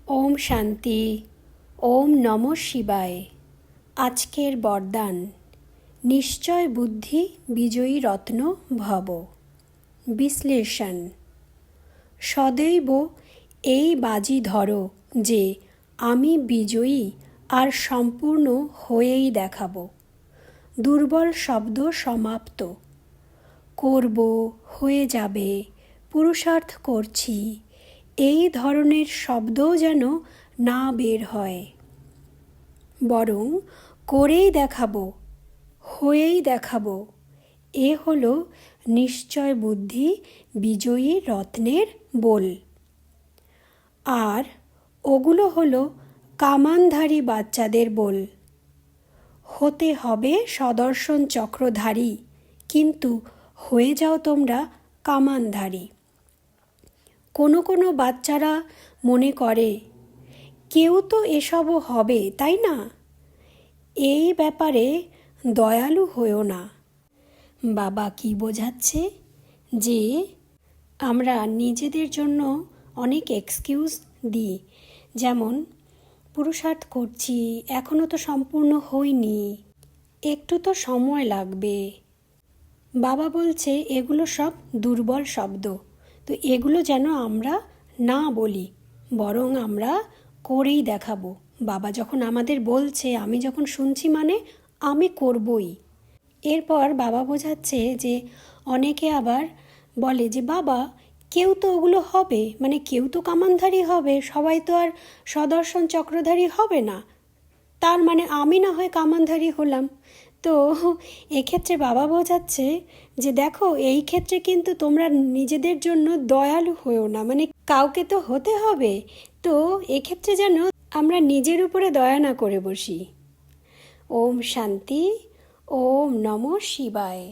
ওম শান্তি। ওম নমঃ শিবায়। আজকের বরদান, নিশ্চয় বুদ্ধি বিজয়ী রত্ন ভব। বিশ্লেষণ। সদৈব এই বাজি ধরো যে আমি বিজয়ী আর সম্পূর্ণ হয়েই দেখাব। দুর্বল শব্দ সমাপ্ত। করব, হয়ে যাবে, পুরুষার্থ করছি, এই ধরনের শব্দও যেন না বের হয়। বরং করেই দেখাবো, হয়েই দেখাবো। এ হলো নিশ্চয় বুদ্ধি বিজয়ী রত্নের বোল। আর ওগুলো হলো কামানধারী বাচ্চাদের বোল। হতে হবে সদর্শন চক্রধারী, কিন্তু হয়ে যাও তোমরা কামানধারী। কোনো কোনো বাচ্চারা মনে করে কেউ তো এসবও হবে, তাই না? এই ব্যাপারে দয়ালু হয়েও না। বাবা কি বোঝাচ্ছে? যে আমরা নিজেদের জন্য অনেক এক্সকিউজ দিই, যেমন পুরুষার্থ করছি, এখনও তো সম্পূর্ণ হয়নি, একটু তো সময় লাগবে। বাবা বলছে এগুলো সব দুর্বল শব্দ, তো এগুলো যেন আমরা না বলি, বরং আমরা করেই দেখাবো। বাবা যখন আমাদের বলছে, আমি যখন শুনছি, মানে আমি করবই। এরপর বাবা বোঝাচ্ছে যে অনেকে আবার বলে যে বাবা কেউ তো ওগুলো হবে, মানে কেউ তো কামানধারী হবে, সবাই তো আর সদর্শন চক্রধারী হবে না, তার মানে আমি না হয় কামানধারী হলাম। তো এক্ষেত্রে বাবা বোঝাচ্ছে যে দেখো, এই ক্ষেত্রে কিন্তু তোমরা নিজেদের জন্য দয়ালু হয়েও না, মানে কাউকে তো হতে হবে, তো এক্ষেত্রে যেন আমরা নিজের উপরে দয়া না করে বসি। ওম শান্তি। ওম নমঃ শিবায়।